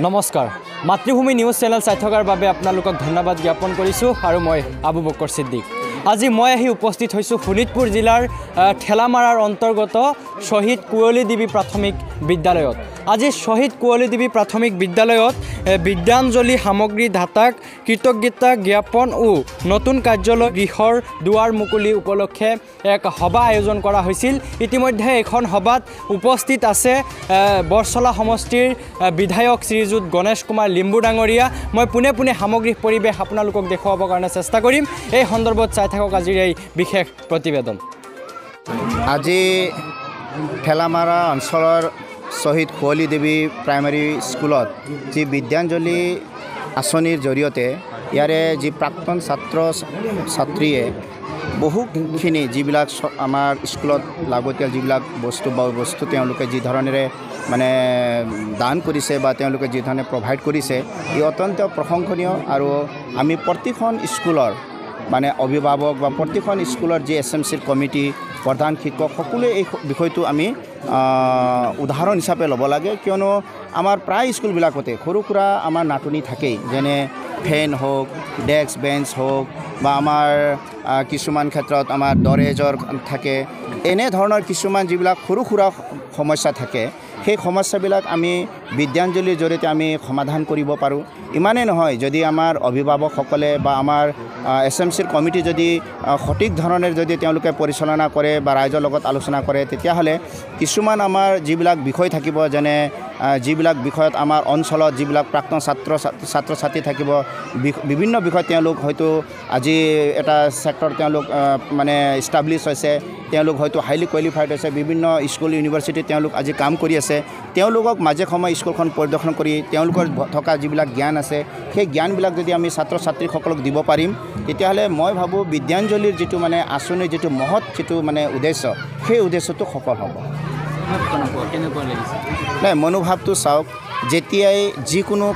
নমস্কাৰ মাতৃভূমি news channel চাই থকাৰ বাবে আপোনালোকক ধন্যবাদ জ্ঞাপন কৰিছোঁ আৰু মই আবু বকৰ সিদ্দিক আজি মই আহি উপস্থিত হৈছোঁ শোণিতপুৰ জিলাৰ ঠেলামাৰাৰ অন্তৰ্গত শহীদ কুঁৱলী দেৱী প্ৰাথমিক বিদ্যালয়ত আজি শহীদ কুঁৱলী দেৱী প্ৰাথমিক বিদ্যালয়ত বিদ্যাঞ্জলি সামগ্ৰী দাতাক কৃতজ্ঞতা জ্ঞাপন ও নতুন কাৰ্যালয় গৃহৰ দুৱাৰ মুকলি উপলক্ষে এক সভা আয়োজন কৰা হৈছিল ইতিমধ্যে এখন সভাত উপস্থিত আছে বৰছলা সমষ্টিৰ বিধায়ক শ্ৰীযুত গণেশ কুমাৰ লিম্বু ডাঙৰীয়া মই পুনে পুনে সামগ্ৰিক পৰিৱেশ আপোনালোকক দেখুৱাবৰ কাৰণে চেষ্টা কৰিম এই সন্দৰ্ভত চাই থাকক আজিৰ এই বিশেষ প্ৰতিবেদন আজি ঠেলামাৰা অঞ্চলৰ শহীদ কুঁৱলী দেৱী প্ৰাইমাৰী স্কুলত যি বিদ্যাঞ্জলি আঁচনিৰ জৰিয়তে ইয়াৰে যি প্ৰাক্তন ছাত্ৰ ছাত্ৰীয়ে বহুখিনি যিবিলাক আমাৰ স্কুলত লাগতিয়াল যিবিলাক বস্তু তেওঁলোকে যি ধৰণেৰে মানে দান কৰিছে বা তেওঁলোকে যি ধৰণে প্ৰভাইড কৰিছে ই অত্যন্ত প্ৰশংসনীয় আৰু আমি প্ৰতিখন স্কুলৰ মানে অভিভাৱক বা প্ৰতিখন স্কুলৰ যি SMCৰ কমিটি প্ৰধান শিক্ষক সকলোৱে এই বিষয়টো আমি উদাহৰণ হিচাপে ল'ব লাগে কিয়নো আমাৰ প্ৰায় স্কুলবিলাকতে সৰু সুৰা আমাৰ নাটনি থাকেই যেনে ফেন হওক ডেস্ক বেঞ্চ হওক বা আমাৰ কিছুমান ক্ষেত্ৰত আমাৰ দৰেজৰ থাকে এনে ধৰণৰ কিছুমান যিবিলাক সৰু সুৰা সমস্যা থাকে সেই সমস্যাবিলাক আমি বিদ্যাঞ্জলিৰ জৰিয়তে আমি সমাধান কৰিব পাৰোঁ ইমানেই নহয় যদি আমাৰ অভিভাৱকসকলে বা আমাৰ SMCৰ কমিটি যদি সঠিক ধৰণেৰে যদি তেওঁলোকে পৰিচালনা কৰে বা ৰাইজৰ লগত আলোচনা কৰে তেতিয়াহ'লে কিছুমান আমাৰ যিবিলাক বিষয় থাকিব যেনে যিবিলাক বিষয়ত আমাৰ অঞ্চলত যিবিলাক প্ৰাক্তন ছাত্ৰ ছাত্ৰী থাকিব বিভিন্ন বিষয়ত তেওঁলোক হয়তো আজি এটা ছেক্টৰ তেওঁলোক মানে ইষ্টাব্লিছ হৈছে তেওঁলোক হয়তো হাইলি কোৱালিফাইড হৈছে বিভিন্ন স্কুল ইউনিভাৰ্চিটিত তেওঁলোক আজি কাম কৰি আছে তেওঁলোকক মাজে সময়ে স্কুলখন পৰিদৰ্শন কৰি তেওঁলোকৰ থকা যিবিলাক জ্ঞান আছে সেই জ্ঞানবিলাক যদি আমি ছাত্ৰ ছাত্ৰীসকলক দিব পাৰিম তেতিয়াহ'লে মই ভাবোঁ বিদ্যাঞ্জলিৰ যিটো মানে আঁচনিৰ যিটো মহৎ যিটো মানে উদ্দেশ্য সেই উদ্দেশ্যটো সফল হ'ব নাই মনোভাৱটো চাওক যেতিয়াই যিকোনো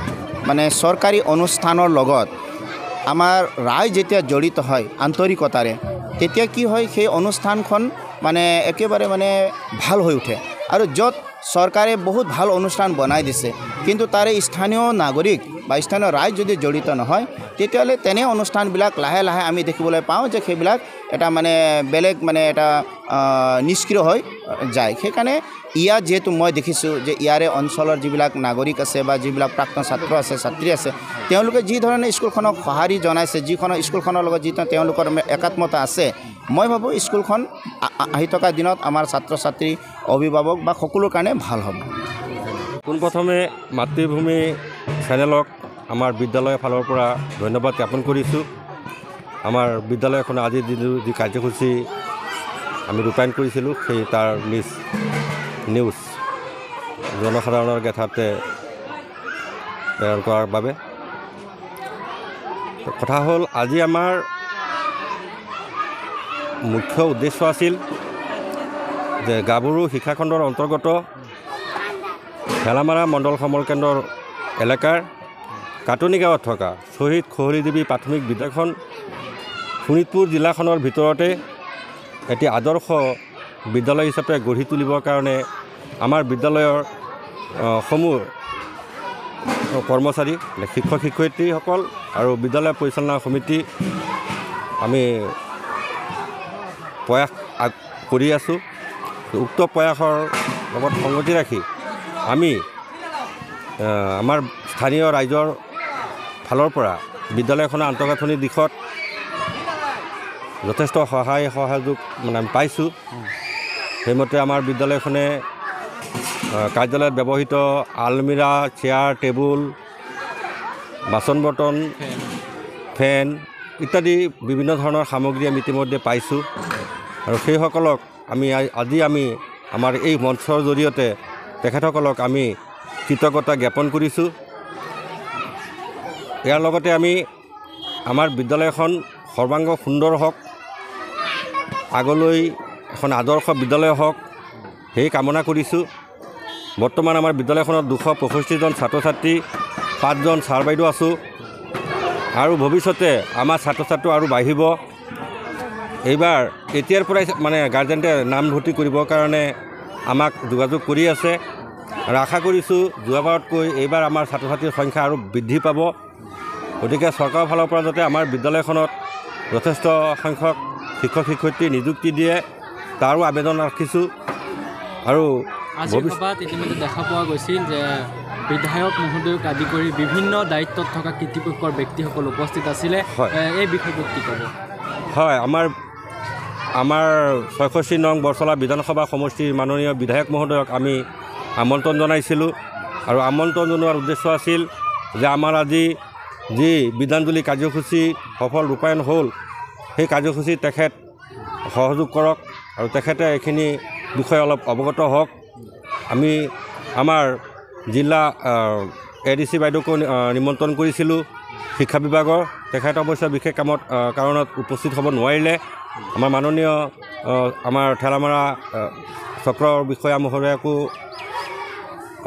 মানে চৰকাৰী অনুষ্ঠানৰ লগত আমাৰ ৰাইজ যেতিয়া জড়িত হয় আন্তৰিকতাৰে তেতিয়া কি হয় সেই অনুষ্ঠানখন মানে একেবাৰে মানে ভাল হৈ উঠে আৰু য'ত চৰকাৰে বহুত ভাল অনুষ্ঠান বনাই দিছে কিন্তু তাৰে স্থানীয় নাগৰিক বা স্থানীয় ৰাইজ যদি জড়িত নহয় তেতিয়াহ'লে তেনে অনুষ্ঠানবিলাক লাহে লাহে আমি দেখিবলৈ পাওঁ যে সেইবিলাক এটা মানে বেলেগ মানে এটা নিষ্ক্ৰিয় হৈ যায় সেইকাৰণে ইয়াত যিহেতু মই দেখিছোঁ যে ইয়াৰে অঞ্চলৰ যিবিলাক নাগৰিক আছে বা যিবিলাক প্ৰাক্তন ছাত্ৰ আছে ছাত্ৰী আছে তেওঁলোকে যি ধৰণে স্কুলখনক সঁহাৰি জনাইছে যিখনৰ স্কুলখনৰ লগত যি তেওঁলোকৰ একাত্মতা আছে মই ভাবোঁ স্কুলখন আহি থকা দিনত আমাৰ ছাত্ৰ ছাত্ৰী অভিভাৱক বা সকলোৰ কাৰণে ভাল হ'ব পোনপ্ৰথমে মাতৃভূমি চেনেলক আমাৰ বিদ্যালয়ৰ ফালৰ পৰা ধন্যবাদ জ্ঞাপন কৰিছোঁ আমাৰ বিদ্যালয়খনে আজি যি কাৰ্যসূচী আমি ৰূপায়ণ কৰিছিলোঁ সেই তাৰ নিউজ জনসাধাৰণৰ জ্ঞাতাৰ্থে প্ৰেৰণ কৰাৰ বাবে কথা হ'ল আজি আমাৰ মুখ্য উদ্দেশ্য আছিল যে গাভৰু শিক্ষাখণ্ডৰ অন্তৰ্গত ঠেলামাৰা মণ্ডল সমল কেন্দ্ৰৰ এলেকাৰ কাটনি গাঁৱত থকা শহীদ কুঁৱলী দেৱী প্ৰাথমিক বিদ্যালয়খন শোণিতপুৰ জিলাখনৰ ভিতৰতে এটি আদৰ্শ বিদ্যালয় হিচাপে গঢ়ি তুলিবৰ কাৰণে আমাৰ বিদ্যালয়ৰ সমূহ কৰ্মচাৰী শিক্ষক শিক্ষয়িত্ৰীসকল আৰু বিদ্যালয় পৰিচালনা সমিতি আমি প্ৰয়াস কৰি আছোঁ উক্ত প্ৰয়াসৰ লগত সংগতি ৰাখি আমি আমাৰ স্থানীয় ৰাইজৰ ফালৰ পৰা বিদ্যালয়খনৰ আন্তঃগাঁথনিৰ দিশত যথেষ্ট সহায় সহযোগ মানে আমি পাইছোঁ সেইমতে আমাৰ বিদ্যালয়খনে কাৰ্যালয়ত ব্যৱহৃত আলমিৰা চেয়াৰ টেবুল বাচন বৰ্তন ফেন ইত্যাদি বিভিন্ন ধৰণৰ সামগ্ৰী আমি ইতিমধ্যে পাইছোঁ আৰু সেইসকলক আজি আমি আমাৰ এই মঞ্চৰ জৰিয়তে তেখেতসকলক আমি কৃতজ্ঞতা জ্ঞাপন কৰিছোঁ ইয়াৰ লগতে আমি আমাৰ বিদ্যালয়খন সৰ্বাংগ সুন্দৰ হওক আগলৈ এখন আদৰ্শ বিদ্যালয় হওক সেই কামনা কৰিছোঁ বৰ্তমান আমাৰ বিদ্যালয়খনত 265জন ছাত্ৰ ছাত্ৰী 5জন ছাৰ বাইদেউ আছোঁ আৰু ভৱিষ্যতে আমাৰ ছাত্ৰ ছাত্ৰী আৰু বাঢ়িব এইবাৰ এতিয়াৰ পৰাই মানে গাৰ্জেণ্টে নামভৰ্তি কৰিবৰ কাৰণে আমাক যোগাযোগ কৰি আছে আৰু আশা কৰিছোঁ যোৱাবাৰতকৈ এইবাৰ আমাৰ ছাত্ৰ ছাত্ৰীৰ সংখ্যা আৰু বৃদ্ধি পাব। গতিকে চৰকাৰৰ ফালৰ পৰা যাতে আমাৰ বিদ্যালয়খনত যথেষ্ট সংখ্যক শিক্ষক শিক্ষয়িত্ৰী নিযুক্তি দিয়ে তাৰো আবেদন ৰাখিছোঁ। আৰু আজিৰ সভাত ইতিমধ্যে দেখা পোৱা গৈছিল যে বিধায়ক মহোদয়ক আদি কৰি বিভিন্ন দায়িত্বত থকা কৰ্তৃপক্ষৰ ব্যক্তিসকল উপস্থিত আছিলে। এই বিষয়টোত কি ক'ব? হয়, আমাৰ ৬৬ নং বৰচলা বিধানসভা সমষ্টিৰ মাননীয় বিধায়ক মহোদয়ক আমি আমন্ত্ৰণ জনাইছিলোঁ। আৰু আমন্ত্ৰণ জনোৱাৰ উদ্দেশ্য আছিল যে আমাৰ আজি যি বিদ্যাঞ্জলি কাৰ্যসূচী সফল ৰূপায়ণ হ'ল, সেই কাৰ্যসূচীত তেখেত সহযোগ কৰক আৰু তেখেতে এইখিনি বিষয়ে অলপ অৱগত হওক। আমি আমাৰ জিলা ADC বাইদেউকো নিমন্ত্ৰণ কৰিছিলোঁ শিক্ষা বিভাগৰ। তেখেত অৱশ্যে বিশেষ কাৰণত উপস্থিত হ'ব নোৱাৰিলে। আমাৰ মাননীয় আমাৰ ঠেলামাৰা চক্ৰৰ বিষয়া মহোদয়কো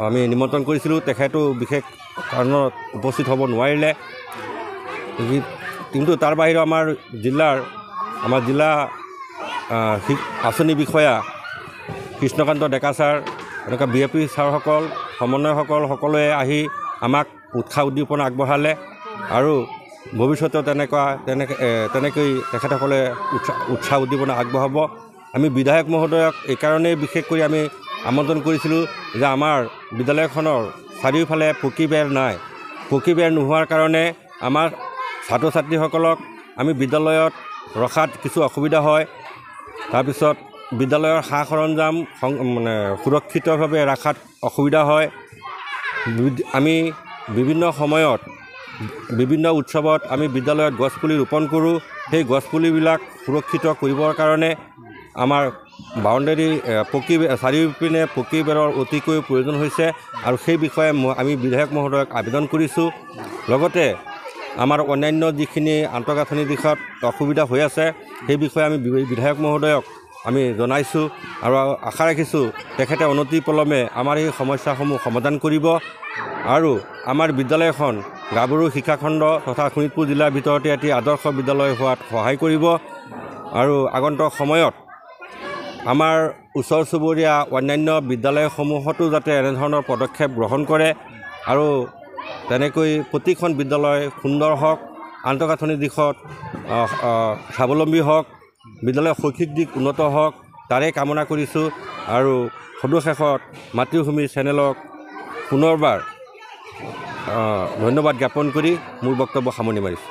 আমি নিমন্ত্ৰণ কৰিছিলোঁ, তেখেতো বিশেষ কাৰণত উপস্থিত হ'ব নোৱাৰিলে। কিন্তু তাৰ বাহিৰেও আমাৰ জিলা আঁচনি বিষয়া কৃষ্ণকান্ত ডেকা ছাৰ, এনেকুৱা BAP ছাৰসকল, সমন্বয়সকল সকলোৱে আহি আমাক উৎসাহ উদ্দীপনা আগবঢ়ালে। আৰু ভৱিষ্যতেও তেনেকৈ তেখেতসকলে উৎসাহ উদ্দীপনা আগবঢ়াব। আমি বিধায়ক মহোদয়ক এইকাৰণেই বিশেষ কৰি আমি আমন্ত্ৰণ কৰিছিলোঁ যে আমাৰ বিদ্যালয়খনৰ চাৰিওফালে পকী বেৰ নাই। পকী বেৰ নোহোৱাৰ কাৰণে আমাৰ ছাত্ৰ ছাত্ৰীসকলক আমি বিদ্যালয়ত ৰখাত কিছু অসুবিধা হয়। তাৰপিছত বিদ্যালয়ৰ সা সৰঞ্জাম সুৰক্ষিতভাৱে ৰখাত অসুবিধা হয়। আমি বিভিন্ন সময়ত বিভিন্ন উৎসৱত আমি বিদ্যালয়ত গছপুলি ৰোপণ কৰোঁ। সেই গছপুলিবিলাক সুৰক্ষিত কৰিবৰ কাৰণে আমাৰ বাউণ্ডেৰী চাৰিওপিনে পকী বেৰৰ অতিকৈ প্ৰয়োজন হৈছে। আৰু সেই বিষয়ে আমি বিধায়ক মহোদয়ক আবেদন কৰিছোঁ। লগতে আমাৰ অন্যান্য যিখিনি আন্তঃগাঁথনি দিশত অসুবিধা হৈ আছে সেই বিষয়ে আমি বিধায়ক মহোদয়ক আমি জনাইছোঁ। আৰু আশা ৰাখিছোঁ তেখেতে অনতিপলমে আমাৰ এই সমস্যাসমূহ সমাধান কৰিব আৰু আমাৰ বিদ্যালয়খন গাভৰু শিক্ষাখণ্ড তথা শোণিতপুৰ জিলাৰ ভিতৰতে এটি আদৰ্শ বিদ্যালয় হোৱাত সহায় কৰিব। আৰু আগন্তুক সময়ত আমাৰ ওচৰ চুবুৰীয়া অন্যান্য বিদ্যালয়সমূহতো যাতে এনেধৰণৰ পদক্ষেপ গ্ৰহণ কৰে আৰু তেনেকৈ প্ৰতিখন বিদ্যালয় সুন্দৰ হওক, আন্তঃগাঁথনি দিশত স্বাৱলম্বী হওক, বিদ্যালয়ৰ শৈক্ষিক দিশ উন্নত হওক, তাৰে কামনা কৰিছোঁ। আৰু সদুশেষত মাতৃভূমি চেনেলক পুনৰবাৰ ধন্যবাদ জ্ঞাপন কৰি মোৰ বক্তব্য সামৰণি মাৰিছোঁ।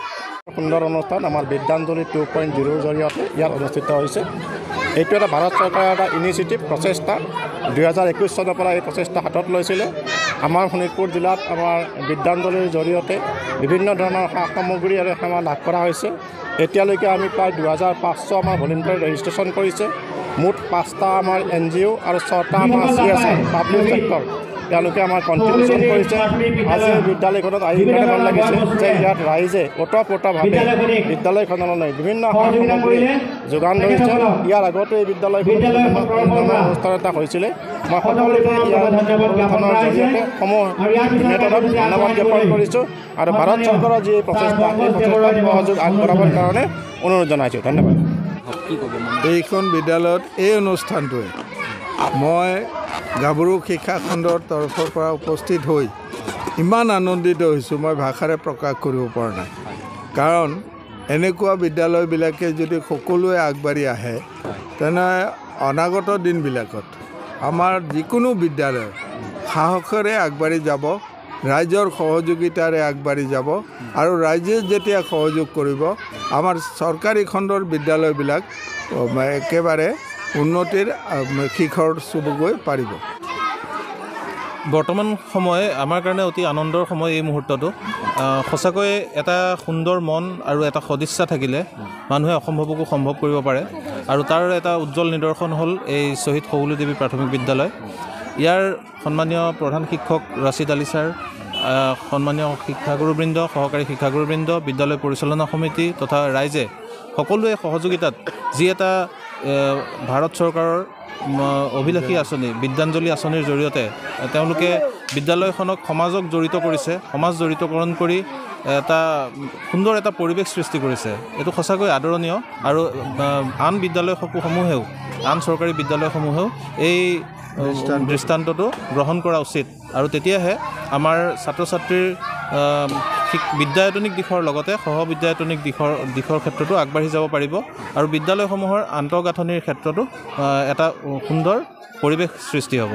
সুন্দৰ অনুষ্ঠান আমাৰ বিদ্যাঞ্জলি 2.0 জৰিয়তে ইয়াত অনুষ্ঠিত হৈছে। এইটো এটা ভাৰত চৰকাৰৰ এটা ইনিচিয়েটিভ প্ৰচেষ্টা। 2021 চনৰ পৰা এই প্ৰচেষ্টা হাতত লৈছিলে। আমাৰ শোণিতপুৰ জিলাত আমাৰ বিদ্যাঞ্জলিৰ জৰিয়তে বিভিন্ন ধৰণৰ সা সামগ্ৰী আৰু সেৱা লাভ কৰা হৈছে। এতিয়ালৈকে আমি প্ৰায় 2500 আমাৰ ভলেণ্টিয়াৰ ৰেজিষ্ট্ৰেশ্যন কৰিছে। মুঠ 5টা আমাৰ NGO আৰু 6টা আমাৰ CSR পাব্লিক ছেক্টৰ তেওঁলোকে আমাৰ কণ্ট্ৰিবিউশ্যন কৰিছে। আজি বিদ্যালয়খনত আহি পেলাই ভাল লাগিছে যে ইয়াত ৰাইজে ওতঃপ্ৰোতভাৱে বিদ্যালয়খনলৈ বিভিন্ন সা সামগ্ৰী যোগান ধৰিছে। ইয়াৰ আগতে এই বিদ্যালয়খনত অনুষ্ঠান এটা হৈছিলে। মই সকলোকে ইয়াৰ অনুষ্ঠানৰ জৰিয়তে ধন্যবাদ জ্ঞাপন কৰিছোঁ আৰু ভাৰত চৰকাৰৰ যি প্ৰচেষ্টা এই প্ৰচেষ্টাত সহযোগ আগবঢ়াবৰ কাৰণে অনুৰোধ জনাইছোঁ। ধন্যবাদ। এইখন বিদ্যালয়ত এই অনুষ্ঠানটোৱে মই গাভৰু শিক্ষা খণ্ডৰ তৰফৰ পৰা উপস্থিত হৈ ইমান আনন্দিত হৈছোঁ, মই ভাষাৰে প্ৰকাশ কৰিব পৰা নাই। কাৰণ এনেকুৱা বিদ্যালয়বিলাকে যদি সকলোৱে আগবাঢ়ি আহে তেনে অনাগত দিনবিলাকত আমাৰ যিকোনো বিদ্যালয় সাহসেৰে আগবাঢ়ি যাব, ৰাইজৰ সহযোগিতাৰে আগবাঢ়ি যাব। আৰু ৰাইজে যেতিয়া সহযোগ কৰিব আমাৰ চৰকাৰী খণ্ডৰ বিদ্যালয়বিলাক একেবাৰে উন্নতিৰ শিখৰ চুবগৈ পাৰিব। বৰ্তমান সময় আমাৰ কাৰণে অতি আনন্দৰ সময়। এই মুহূৰ্তটো সঁচাকৈ এটা সুন্দৰ মন আৰু এটা সদিচ্ছা থাকিলে মানুহে অসম্ভৱকো সম্ভৱ কৰিব পাৰে। আৰু তাৰ এটা উজ্জ্বল নিদৰ্শন হ'ল এই শ্বহীদ সহুলি দেৱী প্ৰাথমিক বিদ্যালয়। ইয়াৰ সন্মানীয় প্ৰধান শিক্ষক ৰাছিদ আলী ছাৰ, সন্মানীয় শিক্ষাগুৰুবৃন্দ, সহকাৰী শিক্ষাগুৰুবৃন্দ, বিদ্যালয় পৰিচালনা সমিতি তথা ৰাইজে সকলোৱে সহযোগিতাত যি এটা ভাৰত চৰকাৰৰ অভিলাষী আঁচনি বিদ্যাঞ্জলি আঁচনিৰ জৰিয়তে তেওঁলোকে বিদ্যালয়খনক সমাজক জড়িত কৰিছে, সমাজ জড়িতকৰণ কৰি এটা সুন্দৰ এটা পৰিৱেশ সৃষ্টি কৰিছে। এইটো সঁচাকৈ আদৰণীয়। আৰু আন বিদ্যালয়সমূহেও, আন চৰকাৰী বিদ্যালয়সমূহেও এই দৃষ্টান্তটো গ্ৰহণ কৰা উচিত আৰু তেতিয়াহে আমাৰ ছাত্ৰ ছাত্ৰীৰ বিদ্যায়তনিক দিশৰ লগতে সহবিদ্যায়তনিক দিশৰ ক্ষেত্ৰতো আগবাঢ়ি যাব পাৰিব আৰু বিদ্যালয়সমূহৰ আন্তঃগাঁথনিৰ ক্ষেত্ৰতো এটা সুন্দৰ পৰিৱেশ সৃষ্টি হ'ব।